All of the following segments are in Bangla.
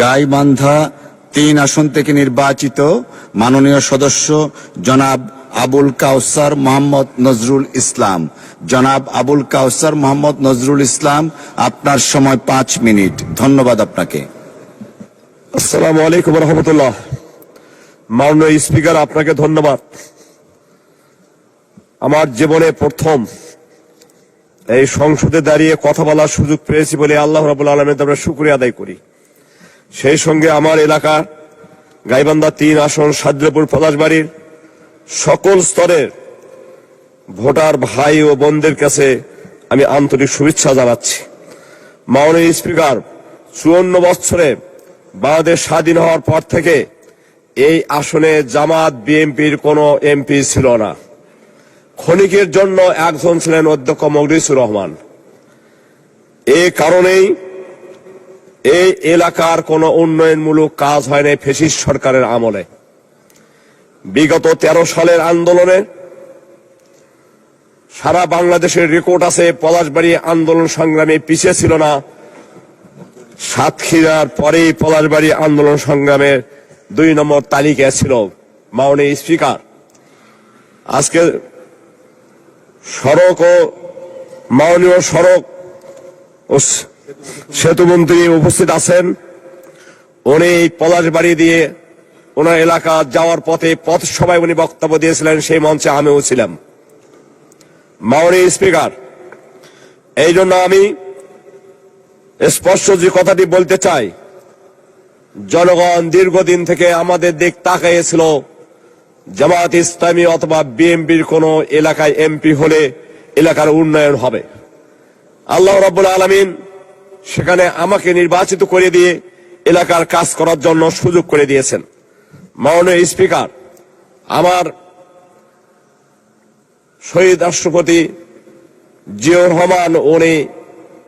গাইবান্ধা ৩ আসন থেকে নির্বাচিত মাননীয় সদস্য জনাব আবুল কাউসার মোহাম্মদ নজরুল ইসলাম। জনাব আবুল কাউসার মোহাম্মদ নজরুল ইসলাম, আপনার সময় 5 মিনিট। ধন্যবাদ আপনাকে। আসসালামু আলাইকুম রহমতুল্লাহ। মাননীয় স্পিকার, আপনাকে ধন্যবাদ। আমার জীবনে প্রথম এই সংসদে দাঁড়িয়ে কথা বলার সুযোগ পেয়েছি বলে আল্লাহ রাব্বুল আলামিনের আমরা শুকরিয়া আদায় করি। সেই সঙ্গে আমার এলাকা গাইবান্ধা ৩ আসন সাদরাপুর পলাশবাড়ির সকল স্তরের ভোটার ভাই ও বোনদের কাছে আমি আন্তরিক শুভেচ্ছা জানাচ্ছি। মাননীয় স্পিকার, ৫৪ বছরে বাংলাদেশ স্বাধীন হওয়ার পর থেকে এই আসনে জামাত বিএনপির কোনো এমপি ছিল না। ক্ষণিকের জন্য একজন ছিলেন অধ্যক্ষ মখলিসুর রহমান। এই কারণেই এই এলাকার কোনো উন্নয়নমূলক কাজ হয় নাই ফ্যাসিস্ট সরকারের আমলে। বিগত ১৩ সালের আন্দোলনে সারা বাংলাদেশের রেকর্ড আছে, পলাশবাড়ি আন্দোলন সংগ্রামে পিছিয়ে ছিল না। সাতক্ষীরার পরেই পলাশবাড়ি আন্দোলন সংগ্রামের ২ নম্বর তালিকায় ছিল। মাননীয় স্পিকার, আজকে সড়ক ও মাননীয় সড়ক ও সেতু মন্ত্রী উপস্থিত আছেন। উনি পলাশবাড়ি দিয়ে ওনার এলাকা যাওয়ার পথে পথ সভায় উনি বক্তব্য দিয়েছিলেন, সেই মঞ্চে আমিও ছিলাম। মাননীয় স্পিকার, এই জন্য আমি স্পষ্ট যে কথাটি বলতে চাই, জনগণ দীর্ঘদিন থেকে আমাদের দিক তাকিয়েছিল জামাত ইসলামী অথবা বিএনপির কোন এলাকায় এমপি হলে এলাকার উন্নয়ন হবে। আল্লাহ রাব্বুল আলামিন সেখানে আমাকে নির্বাচিত করে দিয়ে এলাকার কাজ করার জন্য সুযোগ করে দিয়েছেন। মাননীয় স্পিকার, আমার শহীদ রাষ্ট্রপতি জিয়াউর রহমান উনি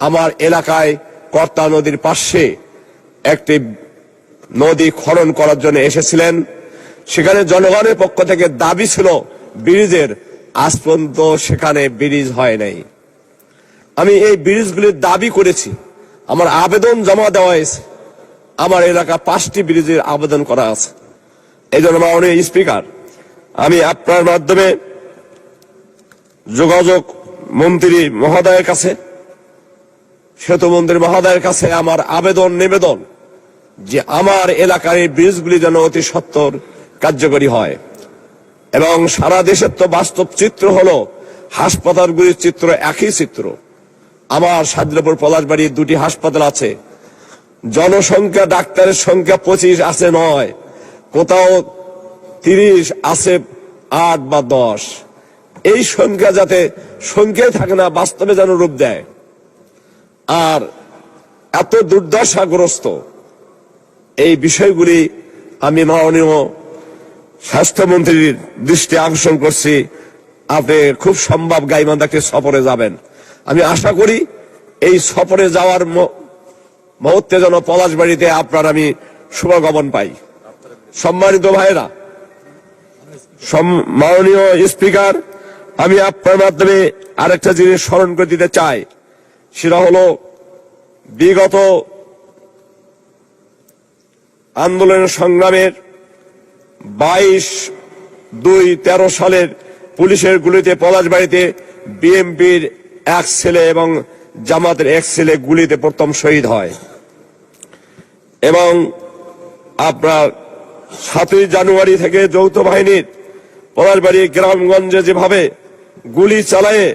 আমার এলাকায় কর্তা নদীর পাশে একটি নদী খনন করার জন্য এসেছিলেন। সেখানে জনগণের পক্ষ থেকে দাবি ছিল ব্রিজের, আজ পর্যন্ত সেখানে ব্রিজ হয় নাই। আমি এই ব্রিজগুলির দাবি করেছি, আমার আবেদন জমা দেওয়া হয়েছে। আমার এলাকা 5টি ব্রিজের আবেদন করা আছে। এই জন্য মাননীয় স্পিকার, আমি আপনার মাধ্যমে যোগাযোগ মন্ত্রী মহোদয়ের কাছে, সেতু মন্ত্রী মহোদয়ের কাছে আমার আবেদন নিবেদন যে আমার এলাকার এই ব্রিজগুলি যেন অতি সত্বর কার্যকরী হয়। এবং সারা দেশের তো বাস্তব চিত্র হলো, হাসপাতালগুলির চিত্র একই চিত্র। আমার সাদরাপুর পলাশবাড়ির 2টি হাসপাতাল আছে, জনসংখ্যা ডাক্তারের সংখ্যা 25 আছে 9, কোথাও 30 আছে 8 বা 10। এই সংখ্যা যাতে সংখ্যায় থাকে না, বাস্তবে যেন রূপ দেয়। আর এত দুর্দশাগ্রস্ত এই বিষয়গুলি আমি মাননীয় স্বাস্থ্যমন্ত্রীর দৃষ্টি আকর্ষণ করছি। আপনি খুব সম্ভব গাইবান্ধাকে সফরে যাবেন। আমি আশা করি এই সফরে যাওয়ার মুহূর্তে যেন পলাশবাড়িতে আপনার আমি শুভগমন পাই। সম্মানিত ভাইরা, মাননীয় স্পিকার, আমি আপনার মাধ্যমে আরেকটা জিনিস স্মরণ করে দিতে চাই। সেটা হলো বিগত আন্দোলনের সংগ্রামের 22/2/13 সালের পুলিশের গুলিতে পলাশবাড়িতে বিএনপির এক ছেলে এবং জামাতের এক ছেলে গুলিতে প্রথম শহীদ হয়। এবং আপনার 7ই জানুয়ারি থেকে যৌথ বাহিনীর পলাশবাড়ি গ্রামগঞ্জে যেভাবে গুলি চালায়ে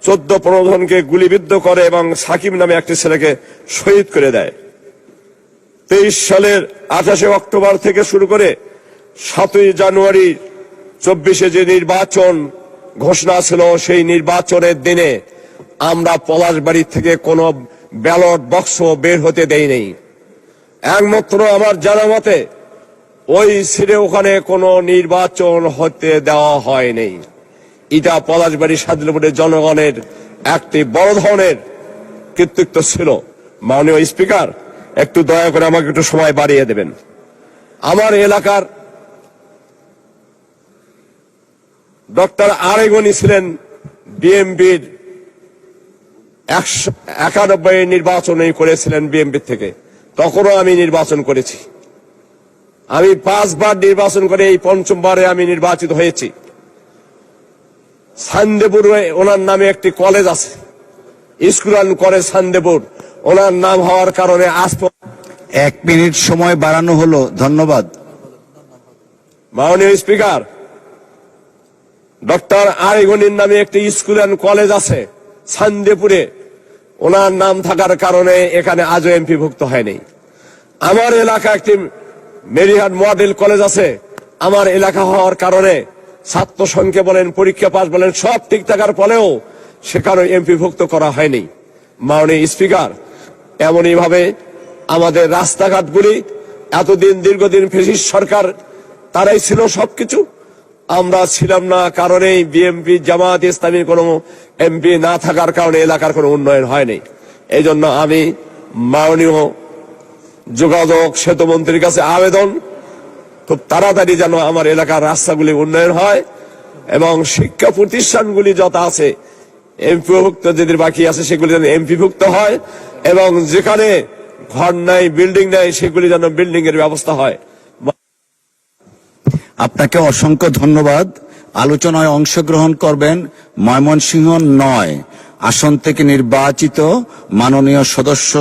14-15 জনকে গুলিবিদ্ধ করে এবং সাকিব নামে একটি ছেলেকে শহীদ করে দেয়। 23 সালের 28শে অক্টোবর থেকে শুরু করে 7ই জানুয়ারি 24-এ যে নির্বাচন ঘোষণা ছিল, সেই নির্বাচনের দিনে আমরা পলাশবাড়ি থেকে কোনো ব্যালট বক্স বের হতে দেই নাই। একমাত্র আমার জানা মতে ওই সিটে ওখানে কোনো নির্বাচন হতে দেওয়া হয়নি। এটা পলাশবাড়ি সাদরাপুরের জনগণের একটি বড় ধরনের কৃতিত্ব ছিল। মাননীয় স্পিকার, একটু দয়া করে আমাকে একটু সময় বাড়িয়ে দেবেন। আমার এলাকার ডক্টর আরেগনি ছিলেন বিএনপির 91 নির্বাচনে করেছিলেন বিএনপি থেকে। তখনও আমি নির্বাচন করেছি। আমি 5 বার নির্বাচন করে এই 5মবারে আমি নির্বাচিত হয়েছি। সান্দেপুরে ওনার নামে একটি কলেজ আছে, স্কুল অ্যান্ড কলেজ সান্দেপুর, ওনার নাম হওয়ার কারণে আজ 1 মিনিট সময় বাড়ানো হলো, ধন্যবাদ। মাননীয় স্পিকার, ডক্টর আরিগনির নামে একটি স্কুল অ্যান্ড কলেজ আছে সান্দেপুরে, ওনার নাম থাকার কারণে এখানে আজও এমপি ভুক্ত হয়নি। আমার এলাকা একটি মেরিহাট মডেল কলেজ আছে, আমার এলাকা হওয়ার কারণে ছাত্র সংখ্যা বলেন, পরীক্ষা পাস বলেন, সব ঠিক থাকার ফলেও সেখানে এমপি ভুক্ত করা হয়নি। মাননীয় স্পিকার, এমনই ভাবে আমাদের রাস্তাঘাটগুলি এতদিন দীর্ঘদিন ফ্যাসিস্ট সরকার তারাই ছিল সবকিছু, আমরা ছিলাম না কারণেই বিএনপি জামাত ইসলামীর কোনো এমপি না থাকার কারণে এলাকার কোনো উন্নয়ন হয়নি। এই জন্য আমি মাননীয় যোগাযোগ সেতু মন্ত্রীর কাছে আবেদন, খুব তাড়াতাড়ি যেন আমার এলাকার রাস্তাগুলি উন্নয়ন হয় এবং শিক্ষা প্রতিষ্ঠানগুলি যত আছে এমপিভুক্ত যেদের বাকি আছে সেগুলি যেন এমপিভুক্ত হয় এবং যেখানে ঘর নাই, বিল্ডিং নাই, সেগুলি যেন বিল্ডিং এর ব্যবস্থা হয়। আপনাকে অসংখ্য ধন্যবাদ। আলোচনায় অংশগ্রহণ করবেন ময়মনসিংহ 9 আসন থেকে নির্বাচিত মাননীয় সদস্য